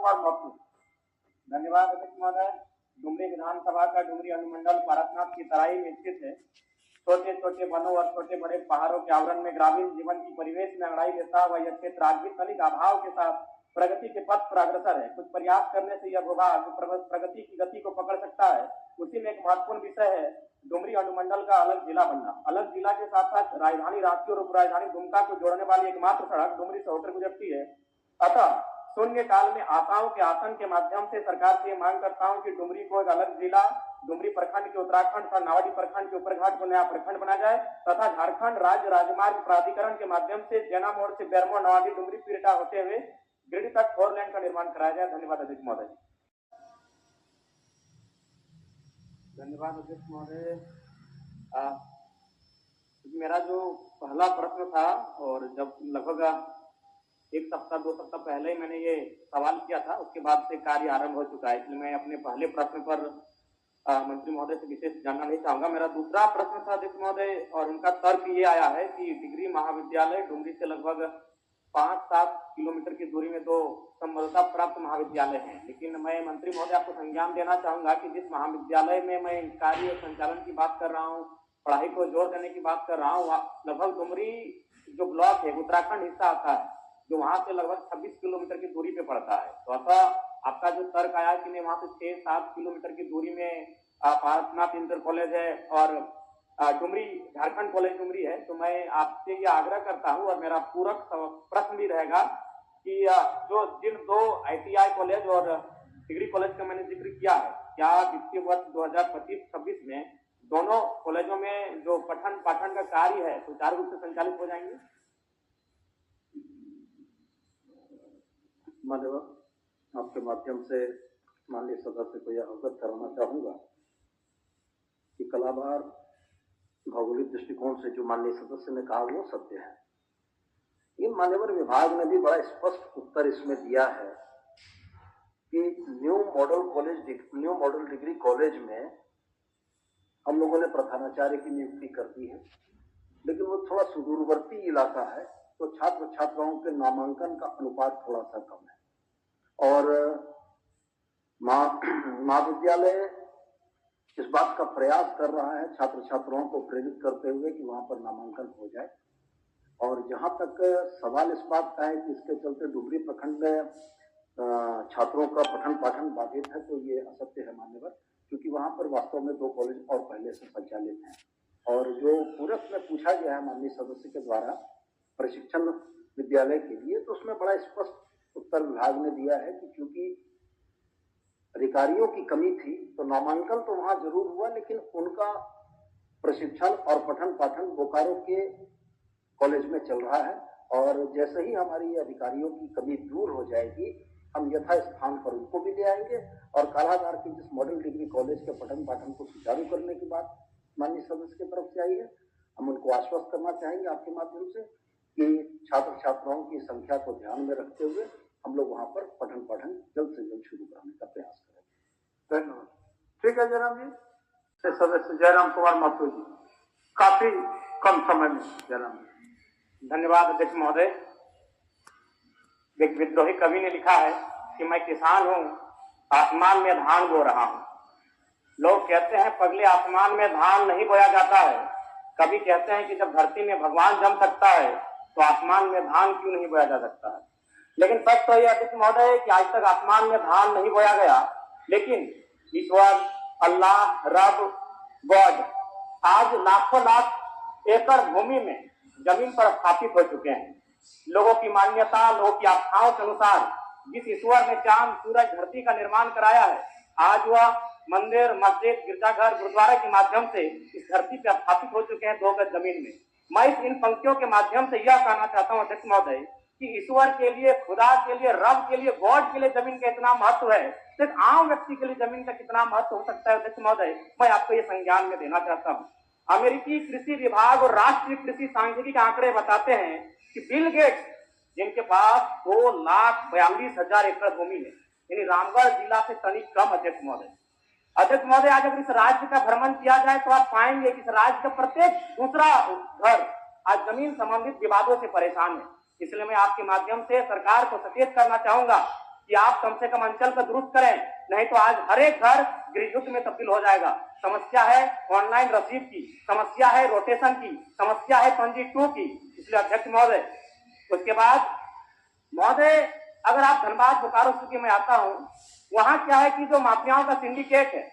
कुमार महतो। धन्यवाद अध्यक्ष महोदय। डुमरी विधानसभा का डुमरी अनुमंडल पारसनाथ की तराई में स्थित है। छोटे छोटे वनों और छोटे बड़े पहाड़ों के आवरण में ग्रामीण जीवन की परिवेश में अंगड़ाई लेता हुआ यह क्षेत्र राजनीतिक तनिक अभाव के साथ प्रगति के पथ पर अग्रसर है। कुछ प्रयास करने से यह भूभाग प्रगति की गति को पकड़ सकता है। उसी में एक महत्वपूर्ण विषय है डुमरी अनुमंडल का अलग जिला बनना। अलग जिला के साथ साथ राजधानी रांची और उप राजधानी दुमका को जोड़ने वाली एकमात्र सड़क डुमरी से होकर गुजरती है। अतः शून्य काल में आशाओं के आसन के माध्यम से सरकार से मांग करता हूं कि डुमरी को एक अलग जिला, डुमरी प्रखंड के उत्तराखंड और नावाडी प्रखंड के ऊपर घाट को नया प्रखंड बना जाए तथा झारखंड राज्य राजमार्ग प्राधिकरण के माध्यम से जैना मोड़ से बेरमो, नवाडी, डुमरी, पीरटा होते हुए गिरिडीह तक 4 लेन का निर्माण कराया जाए। धन्यवाद अध्यक्ष महोदय। धन्यवाद अध्यक्ष महोदय। मेरा जो पहला प्रश्न था और जब लगभग 1 सप्ताह 2 सप्ताह पहले ही मैंने ये सवाल किया था, उसके बाद से कार्य आरंभ हो चुका है, इसलिए मैं अपने पहले प्रश्न पर मंत्री महोदय से विशेष जानना नहीं चाहूंगा। मेरा दूसरा प्रश्न था अध्यक्ष महोदय और उनका तर्क ये आया है कि डिग्री महाविद्यालय डुमरी से लगभग 5-7 किलोमीटर की दूरी में 2 संबद्धता प्राप्त महाविद्यालय हैं, लेकिन मैं मंत्री महोदय आपको संज्ञान देना चाहूंगा कि जिस महाविद्यालय में मैं कार्य संचालन की बात कर रहा हूँ, पढ़ाई को जोर देने की बात कर रहा हूँ, लगभग डुमरी जो ब्लॉक है उत्तराखंड हिस्सा आता है, जो वहां से लगभग 26 किलोमीटर की दूरी पे पड़ता है। तो अतः आपका जो तर्क आया कि वहां से 6-7 किलोमीटर की दूरी में पारसनाथ इंटर कॉलेज है और डुमरी झारखंड कॉलेज डुमरी है, तो मैं आपसे ये आग्रह करता हूँ और मेरा पूरक प्रश्न भी रहेगा कि जो जिन 2 ITI कॉलेज और डिग्री कॉलेज का मैंने जिक्र किया है, क्या वित्तीय वर्ष 2025-26 में दोनों कॉलेजों में जो पठन पाठन का कार्य है सुचारू रूप से संचालित हो जाएंगे? माननीय आपके माध्यम से माननीय सदस्य को यह अवगत कराना चाहूंगा कि कलाभार भौगोलिक दृष्टिकोण से जो माननीय सदस्य ने कहा वो सत्य है। इन मान्यवर विभाग ने भी बड़ा स्पष्ट उत्तर इसमें दिया है कि न्यू मॉडल डिग्री कॉलेज में हम लोगों ने प्रधानाचार्य की नियुक्ति कर दी है, लेकिन वो थोड़ा सुदूरवर्ती इलाका है, तो छात्र छात्राओं के नामांकन का अनुपात थोड़ा सा कम है और महाविद्यालय इस बात का प्रयास कर रहा है छात्र छात्राओं को प्रेरित करते हुए कि वहां पर नामांकन हो जाए। और जहां तक सवाल इस बात का है कि इसके चलते डुमरी प्रखंड में छात्रों का पठन पाठन बाधित है, तो ये असत्य है मान्यवर, क्योंकि वहां पर वास्तव में 2 कॉलेज और पहले से संचालित हैं। और जो पूरक में पूछा गया है माननीय सदस्य के द्वारा प्रशिक्षण विद्यालय के लिए, तो उसमें बड़ा स्पष्ट उत्तर विभाग ने दिया है कि क्योंकि अधिकारियों की कमी थी तो नामांकन तो वहां जरूर हुआ, लेकिन उनका प्रशिक्षण और पठन पाठन बोकारो के कॉलेज में चल रहा है। और जैसे ही हमारी अधिकारियों की कमी दूर हो जाएगी, हम यथा स्थान पर उनको भी ले आएंगे और कालाधार के जिस मॉडल डिग्री कॉलेज के पठन पाठन को सुचारू करने की बात माननीय सदस्य की तरफ से आई है, हम उनको आश्वस्त करना चाहेंगे आपके माध्यम से कि छात्र छात्राओं की संख्या को ध्यान में रखते हुए हम लोग वहां पर पठन पाठन जल्द से जल्द शुरू कराने का प्रयास करेंगे। धन्यवाद। ठीक है जयराम जी। सदस्य जयराम कुमार महतो जी, काफी कम समय में जयराम जी। धन्यवाद अध्यक्ष महोदय। एक विद्रोही कवि ने लिखा है कि मैं किसान हूँ, आसमान में धान बो रहा हूँ। लोग कहते हैं पगले आसमान में धान नहीं बोया जाता है। कवि कहते हैं कि जब धरती में भगवान जम सकता है तो आसमान में धान क्यों नहीं बोया जा सकता है। लेकिन सच तो यह अध्यक्ष महोदय कि आज तक आसमान में धान नहीं बोया गया, लेकिन ईश्वर, अल्लाह, रब, गॉड आज लाखों लाख एकड़ भूमि में जमीन पर स्थापित हो चुके हैं। लोगों की मान्यता, लोगों की आस्थाओं के अनुसार जिस ईश्वर ने चांद, सूरज, धरती का निर्माण कराया है, आज वह मंदिर, मस्जिद, गिरजाघर, गुरुद्वारा के माध्यम से इस धरती पर स्थापित हो चुके हैं 2 गज जमीन में। मैं इन पंक्तियों के माध्यम से यह कहना चाहता हूँ अध्यक्ष महोदय कि ईश्वर के लिए, खुदा के लिए, रब के लिए, गॉड के लिए जमीन का इतना महत्व है, सिर्फ आम व्यक्ति के लिए जमीन का कितना महत्व हो सकता है अध्यक्ष महोदय, मैं आपको ये संज्ञान में देना चाहता हूँ। अमेरिकी कृषि विभाग और राष्ट्रीय कृषि सांख्यिकी के आंकड़े बताते हैं कि बिल गेट्स जिनके पास 2,42,000 एकड़ भूमि है, यानी रामगढ़ जिला से तनिक कम अध्यक्ष महोदय। अध्यक्ष महोदय, आज अगर इस राज्य का भ्रमण किया जाए तो आप पाएंगे कि इस राज्य का प्रत्येक दूसरा घर आज जमीन संबंधित विवादों से परेशान है। इसलिए मैं आपके माध्यम से सरकार को सचेत करना चाहूंगा कि आप कम से कम अंचल का दुरुस्त करें, नहीं तो आज हर एक घर गृह युद्ध में तब्दील हो जाएगा। समस्या है ऑनलाइन रसीद की, समस्या है रोटेशन की, समस्या है पंजी 2 की। इसलिए अध्यक्ष महोदय, उसके बाद महोदय अगर आप धनबाद बोकारो सिटी में आता हूं, वहां क्या है कि जो माफियाओं का सिंडिकेट है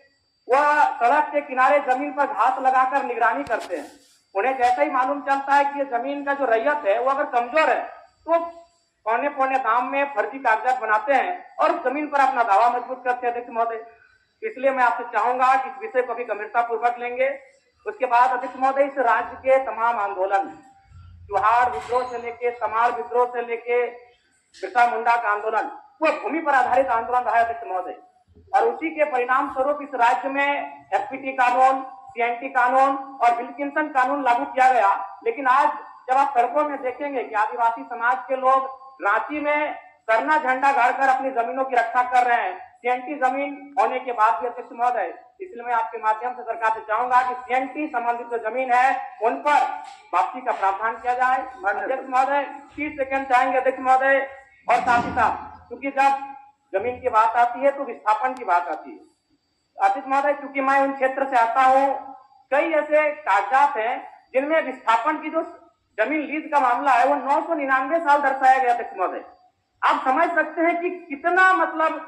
वह सड़क के किनारे जमीन पर घास लगाकर निगरानी करते हैं। उन्हें जैसा ही मालूम चलता है कि ये जमीन का जो रैयत है वो अगर कमजोर है तो पौने पौने दाम में फर्जी कागजात बनाते हैं और जमीन पर अपना दावा मजबूत करते हैं। अध्यक्ष महोदय, इसलिए मैं आपसे चाहूंगा कि इस विषय को भी गंभीरता पूर्वक लेंगे। उसके बाद अध्यक्ष महोदय, इस राज्य के तमाम आंदोलन, चुहाड़ विद्रोह से लेके, तमाड़ विद्रोह से लेके बिरसा मुंडा का आंदोलन, वो भूमि पर आधारित आंदोलन रहा है अध्यक्ष महोदय, और उसी के परिणाम स्वरूप इस राज्य में एसपीटी कानून, सीएनटी कानून और विल्किंसन कानून लागू किया गया। लेकिन आज जब आप सड़कों में देखेंगे कि आदिवासी समाज के लोग रांची में सरना झंडा गाड़कर अपनी जमीनों की रक्षा कर रहे हैं, सीएनटी जमीन होने के बाद भी अध्यक्ष महोदय, इसलिए मैं आपके माध्यम से सरकार से चाहूंगा कि सीएनटी संबंधित जो जमीन है उन पर वापसी का प्रावधान किया जाए। अध्यक्ष महोदय 30 सेकंड चाहेंगे अध्यक्ष महोदय, और साथ ही साथ क्योंकि जब जमीन की बात आती है तो विस्थापन की बात आती है। अध्यक्ष महोदय, क्योंकि मैं उन क्षेत्र से आता हूँ, कई ऐसे कागजात हैं जिनमें विस्थापन की जो जमीन लीज का मामला है वो 999 साल दर्शाया गया। अध्यक्ष महोदय, आप समझ सकते हैं कि कितना मतलब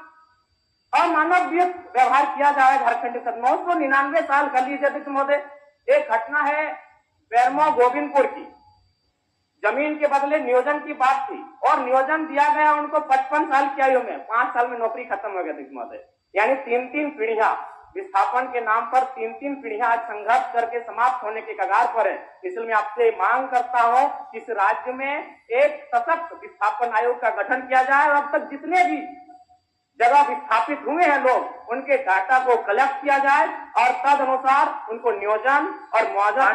अमानवीय व्यवहार किया जा रहा है झारखंड के साथ। 999 साल कर लीजिए अध्यक्ष महोदय। एक घटना है बेरमो गोविंदपुर की, जमीन के बदले नियोजन की बात थी और नियोजन दिया गया उनको 55 साल की आयु में, 5 साल में नौकरी खत्म हो गया अध्यक्ष महोदय। यानी 3-3 पीढ़ियां विस्थापन के नाम पर 3-3 पीढ़ियां आज संघर्ष करके समाप्त होने के कगार पर है। इसलिए मैं आपसे मांग करता हूं कि इस राज्य में एक सशक्त विस्थापन आयोग का गठन किया जाए और अब तक जितने भी जगह विस्थापित हुए हैं लोग, उनके डाटा को कलेक्ट किया जाए और तद अनुसार उनको नियोजन और मुआवजा